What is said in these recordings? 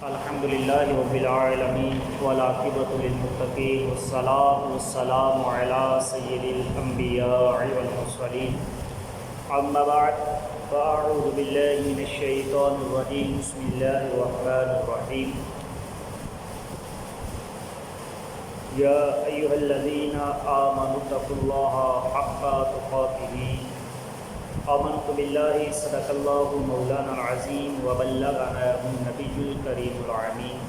الحمد للہ رب العالمین والعاقبۃ للمتقین والصلاۃ والسلام علی سید الانبیاء والمرسلین اما بعد فاعوذ باللہ من الشیطان الرجیم بسم اللہ الرحمن الرحیم یا ایھا الذین آمنوا اتقوا اللہ حق تقاتہ آمنت باللہ صدق اللہ مولانا العظیم وبلغنا النبی الکریم الامین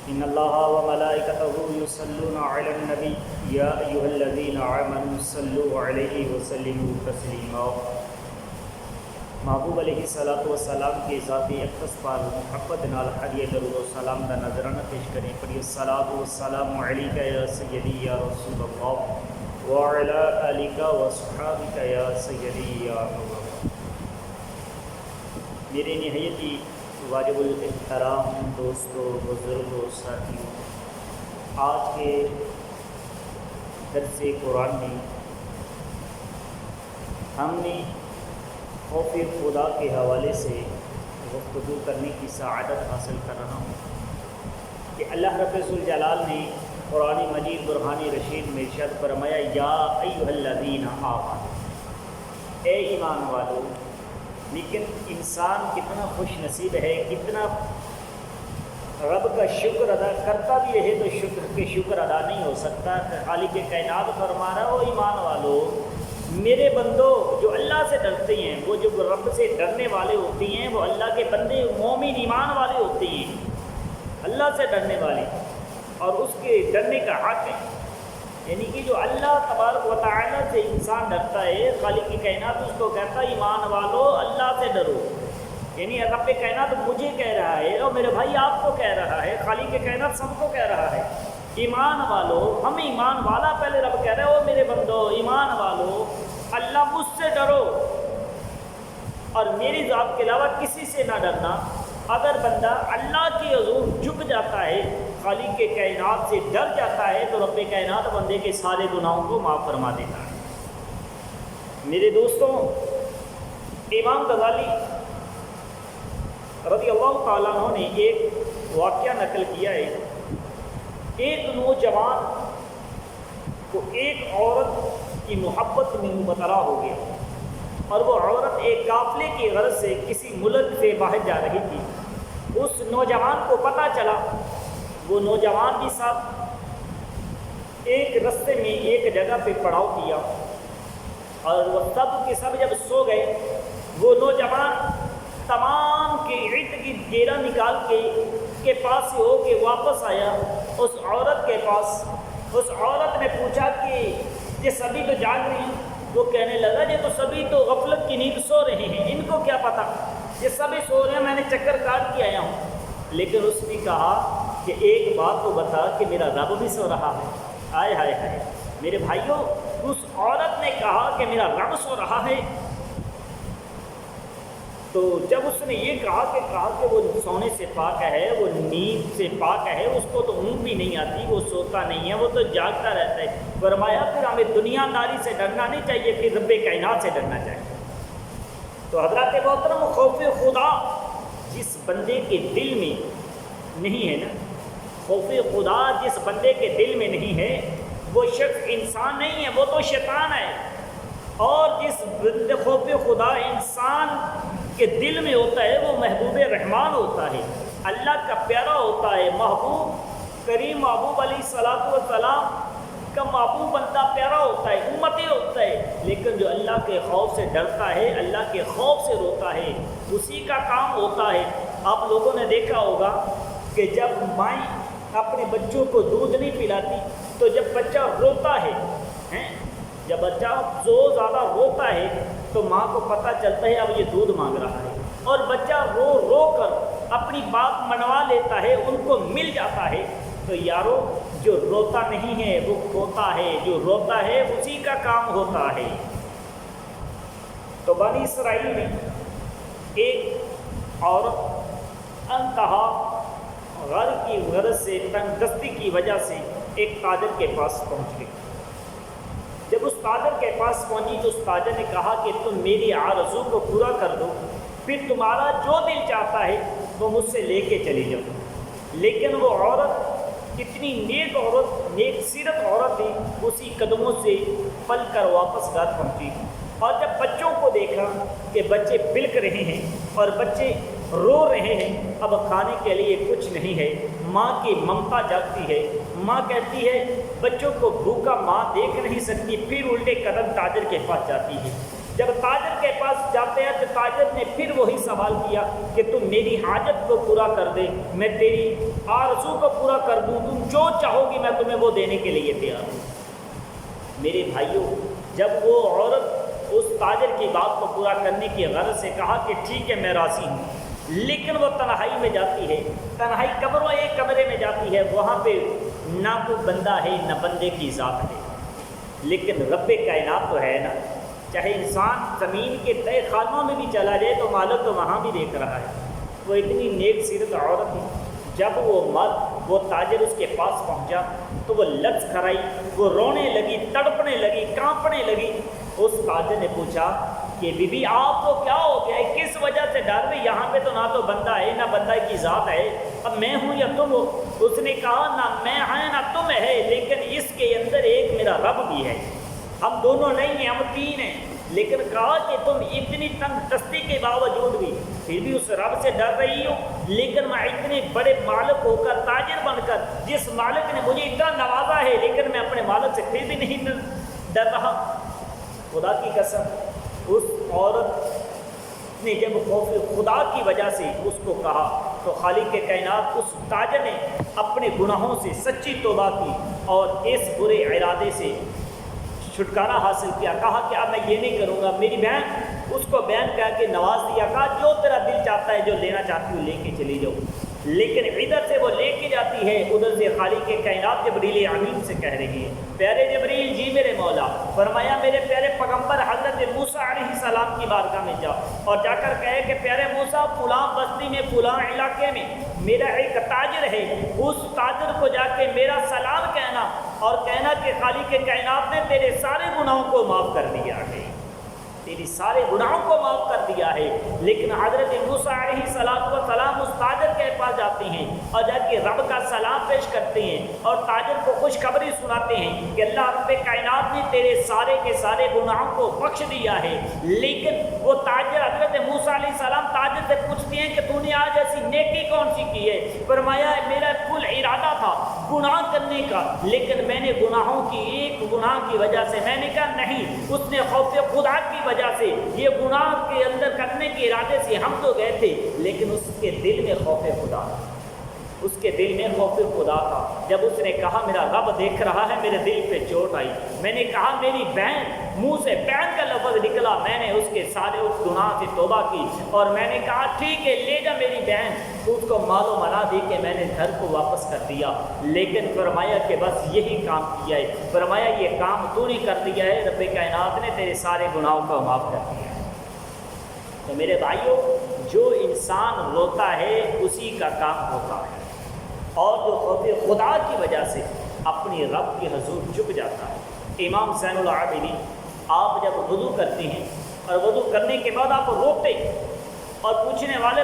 ان اللہ وملائکتہ یصلون علی النبی یا ایھا الذین آمنوا صلوا علیہ وسلموا تسلیما۔ محبوب علیہ الصلوۃ والسلام کے ذاتی اقدس پر محبت نال ہدیہ درود و سلام کا نذرانہ پیش کریں۔ پڑھیے الصلاۃ والسلام علیک یا سیدی یا رسول اللہ وعلی آلک وصحابک یا سیدی یا مولانا۔ میرے نہایت ہی واجب الاحترام دوستو، بزرگوں، ساتھیوں، آج کے درس قرآن میں ہم نے خوف خدا کے حوالے سے گفتگو کرنے کی سعادت حاصل کر رہا ہوں کہ اللہ رب ذوالجلال نے قرآن مجید برہانی رشید میں ارشاد فرمایا یا ایھا الذین آمنوا، اے ایمان والو۔ لیکن انسان کتنا خوش نصیب ہے، کتنا رب کا شکر ادا کرتا بھی رہے تو شکر ادا نہیں ہو سکتا۔ خالق کائنات فرما رہا ہو ایمان والو، میرے بندو جو اللہ سے ڈرتے ہیں، وہ جو رب سے ڈرنے والے ہوتے ہیں، وہ اللہ کے بندے مومن ایمان والے ہوتے ہیں، اللہ سے ڈرنے والے اور اس کے ڈرنے کا حق ہے۔ یعنی کہ جو اللہ تبارک و تعالیٰ سے انسان ڈرتا ہے، خالق کائنات اس کو کہتا ہے ایمان والو اللہ سے ڈرو۔ یعنی رب کائنات مجھے کہہ رہا ہے اور میرے بھائی آپ کو کہہ رہا ہے، خالق کائنات سب کو کہہ رہا ہے ایمان والو۔ ہم ایمان والا پہلے رب کہہ رہا ہے او میرے بندو ایمان والو، اللہ مجھ سے ڈرو اور میری ذات کے علاوہ کسی سے نہ ڈرنا۔ اگر بندہ اللہ کے حضور جھک جاتا ہے، خالق کے کائنات سے ڈر جاتا ہے، تو رب کائنات بندے کے سارے گناہوں کو معاف فرما دیتا ہے۔ میرے دوستوں، امام غزالی رضی اللہ تعالیٰ عنہ نے ایک واقعہ نقل کیا ہے۔ ایک نوجوان کو ایک عورت کی محبت میں مبتلا ہو گیا اور وہ عورت ایک قافلے کی غرض سے کسی ملک سے باہر جا رہی تھی۔ اس نوجوان کو پتہ چلا، وہ نوجوان بھی ساتھ ایک رستے میں ایک جگہ پہ پڑاؤ کیا اور وہ سب کے سب جب سو گئے، وہ نوجوان تمام کے ارد گرد گھیرا نکال کے پاس سے ہو کے واپس آیا اس عورت کے پاس۔ اس عورت نے پوچھا کہ یہ سبھی تو جاگ رہے ہیں؟ وہ کہنے لگا یہ تو سبھی تو غفلت کی نیند سو رہے ہیں، ان کو کیا پتہ، یہ سبھی سو رہے ہیں، میں نے چکر کاٹ کے آیا ہوں۔ لیکن اس نے کہا کہ ایک بات تو بتا کہ میرا رب بھی سو رہا ہے۔ آئے ہائے ہائے میرے بھائیوں، اس عورت نے کہا کہ میرا رب سو رہا ہے، تو جب اس نے یہ کہا کہ وہ سونے سے پاک ہے، وہ نیند سے پاک ہے، اس کو تو اونگ بھی نہیں آتی، وہ سوتا نہیں ہے، وہ تو جاگتا رہتا ہے۔ فرمایا پھر ہمیں دنیا داری سے ڈرنا نہیں چاہیے، پھر رب کائنات سے ڈرنا چاہیے۔ تو حضرات محترم، خوف خدا جس بندے کے دل میں نہیں ہے نا، خوف خدا جس بندے کے دل میں نہیں ہے، وہ شخص انسان نہیں ہے، وہ تو شیطان ہے۔ اور جس خوف خدا انسان کے دل میں ہوتا ہے وہ محبوب رحمان ہوتا ہے، اللہ کا پیارا ہوتا ہے، محبوب کریم محبوب علیہ الصلوۃ والسلام کا محبوب بندہ پیارا ہوتا ہے، امتی ہوتا ہے۔ لیکن جو اللہ کے خوف سے ڈرتا ہے، اللہ کے خوف سے روتا ہے، اسی کا کام ہوتا ہے۔ آپ لوگوں نے دیکھا ہوگا کہ جب مائیں اپنے بچوں کو دودھ نہیں پلاتی تو جب بچہ روتا ہے، جب بچہ زیادہ روتا ہے تو ماں کو پتہ چلتا ہے اب یہ دودھ مانگ رہا ہے، اور بچہ رو رو کر اپنی بات منوا لیتا ہے، ان کو مل جاتا ہے۔ تو یارو جو روتا نہیں ہے وہ کھوتا ہے، جو روتا ہے اسی کا کام ہوتا ہے۔ تو بنی اسرائیل میں ایک عورت انتہا غر کی غرض سے، تنگ دستی کی وجہ سے ایک تاجر کے پاس پہنچ گئی۔ جب اس تاجر کے پاس پہنچی تو اس تاجر نے کہا کہ تم میری آرزو کو پورا کر دو، پھر تمہارا جو دل چاہتا ہے وہ مجھ سے لے کے چلی جاؤ۔ لیکن وہ عورت اتنی نیک عورت، نیک سیرت عورت تھی، اسی قدموں سے پل کر واپس گھر پہنچی، اور جب بچوں کو دیکھا کہ بچے بلک رہے ہیں اور بچے رو رہے ہیں، اب کھانے کے لیے کچھ نہیں ہے، ماں کی ممتا جاگتی ہے۔ ماں کہتی ہے بچوں کو بھوکا ماں دیکھ نہیں سکتی، پھر الٹے قدم تاجر کے پاس جاتی ہے۔ جب تاجر کے پاس جاتے ہیں تو تاجر نے پھر وہی سوال کیا کہ تم میری حاجت کو پورا کر دے، میں تیری آرزو کو پورا کر دوں، تم جو چاہو گی میں تمہیں وہ دینے کے لیے تیار ہوں۔ میرے بھائیوں، جب وہ عورت اس تاجر کی بات کو پورا کرنے کی غرض سے کہا کہ ٹھیک ہے میں راضی ہوں، لیکن وہ تنہائی میں جاتی ہے، تنہائی قبروں ایک کمرے میں جاتی ہے، وہاں پہ نہ کوئی بندہ ہے نہ بندے کی ذات ہے، لیکن رب کائنات تو ہے نا۔ چاہے انسان زمین کے تہہ خانوں میں بھی چلا جائے تو مالک تو وہاں بھی دیکھ رہا ہے۔ وہ اتنی نیک سیرت عورت ہے، جب وہ مرد، وہ تاجر اس کے پاس پہنچا تو وہ لفظ کھرائی، وہ رونے لگی، تڑپنے لگی، کانپنے لگی۔ اس تاجر نے پوچھا کہ بی بی آپ کو کیا ہو گیا ہے، کس وجہ سے ڈر رہی؟ یہاں پہ تو نہ تو بندہ ہے نہ بندہ کی ذات ہے، اب میں ہوں یا تم ہو؟ اس نے کہا نہ میں ہے نہ تم ہے، لیکن اس کے اندر ایک میرا رب بھی ہے، ہم دونوں نہیں ہیں، ہم تین ہیں۔ لیکن کہا کہ تم اتنی تنگ دستی کے باوجود بھی پھر بھی اس رب سے ڈر رہی ہو، لیکن میں اتنے بڑے مالک ہو کر، تاجر بن کر، جس مالک نے مجھے اتنا نوازا ہے، لیکن میں اپنے مالک سے پھر بھی نہیں ڈر رہا۔ خدا کی قسم، اس عورت نے جب خوف خدا کی وجہ سے اس کو کہا تو خالق کائنات، اس تاجر نے اپنے گناہوں سے سچی توبہ کی اور اس برے ارادے سے چھٹکارا حاصل کیا۔ کہا کہ اب میں یہ نہیں کروں گا۔ میری بہن اس کو بیان کر کے نواز دیا، کہا جو تیرا دل چاہتا ہے، جو لینا چاہتی ہو لے کے چلی جاؤ۔ لیکن ادھر سے وہ لے کے جاتی ہے، ادھر سے خالق کائنات جبریل امین سے کہہ رہی ہے، پیارے جبریل جی میرے مولا، فرمایا میرے پیارے پیغمبر حضرت موسیٰ علیہ السلام کی بارگاہ میں جا اور جا کر کہے کہ پیارے موسیٰ فلاں بستی میں، فلاں علاقے میں میرا ایک تاجر ہے، اس تاجر کو جا کے میرا سلام کہنا اور کہنا کہ خالق کائنات نے تیرے سارے گناہوں کو معاف کر دیا ہے، تیری سارے گناہوں کو معاف کر دیا ہے۔ لیکن حضرت موسیٰ علیہ السلام اس تاجر کے پاس جاتے ہیں اور جا کے رب کا سلام پیش کرتے ہیں اور تاجر کو خوشخبری سناتے ہیں کہ اللہ رب کائنات نے تیرے سارے کے سارے گناہوں کو بخش دیا ہے۔ لیکن وہ تاجر، حضرت موسیٰ علیہ السلام تاجر سے پوچھتے ہیں کہ تو نے آج ایسی نیکی کون سی کی ہے؟ فرمایا میرا کل ارادہ تھا گناہ کرنے کا، لیکن میں نے گناہوں کی ایک گناہ کی وجہ سے میں نے کہا نہیں، اس نے خوف خدا کی وجہ سے یہ گناہ کے اندر کرنے کے ارادے سے ہم تو گئے تھے، لیکن اس کے دل میں خوف خدا، اس کے دل میں خوف خدا تھا۔ جب اس نے کہا میرا رب دیکھ رہا ہے، میرے دل پہ چوٹ آئی، میں نے کہا میری بہن، منہ سے بہن کا لفظ نکلا، میں نے اس کے سارے اس گناہ سے توبہ کی اور میں نے کہا ٹھیک ہے لے جا میری بہن، اس کو مال و منا دے کے میں نے گھر کو واپس کر دیا۔ لیکن فرمایا کہ بس یہی کام کیا ہے، فرمایا یہ کام تو نے کر دیا ہے، رب کائنات نے تیرے سارے گناہوں کو معاف کر دیا ہے۔ تو میرے بھائیوں، جو انسان روتا ہے اسی کا کام ہوتا ہے، اور جو خوف خدا کی وجہ سے اپنی رب کے حضور جھک جاتا ہے۔ امام زین العابدین، آپ جب وضو کرتے ہیں اور وضو کرنے کے بعد آپ روتے اور پوچھنے والے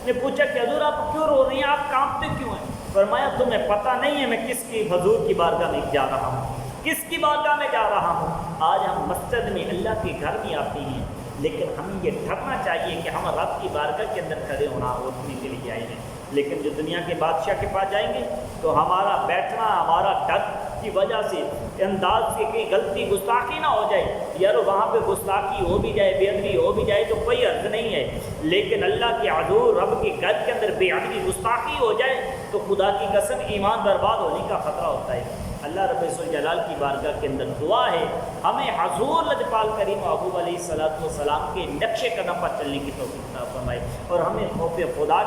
نے پوچھا کہ حضور آپ کیوں رو رہے ہیں، آپ کانپتے کیوں ہیں؟ فرمایا تمہیں پتہ نہیں ہے میں کس کی حضور کی بارگاہ میں جا رہا ہوں، کس کی بارگاہ میں جا رہا ہوں۔ آج ہم مسجد میں اللہ کے گھر میں آتے ہیں، لیکن ہمیں یہ ڈرنا چاہیے کہ ہم رب کی بارگاہ کے اندر کھڑے ہونا اٹھنے کے لیے آئے ہیں، لیکن جو دنیا کے بادشاہ کے پاس جائیں گے تو ہمارا بیٹھنا، ہمارا ڈر کی وجہ سے انداز سے کوئی غلطی گستاخی نہ ہو جائے، یار وہاں پہ گستاخی ہو بھی جائے، بے ادبی ہو بھی جائے تو کوئی عرض نہیں ہے، لیکن اللہ کے حضور رب کے گھر کے اندر بے ادبی گستاخی ہو جائے تو خدا کی قسم ایمان برباد ہونے کا خطرہ ہوتا ہے۔ اللہ رب الجلال کی بارگاہ کے اندر دعا ہے ہمیں حضور لجپال کریم محبوب علیہ السلام کے نقش قدم پر چلنے کی توفیق عطا فرمائے اور ہمیں خوف خدا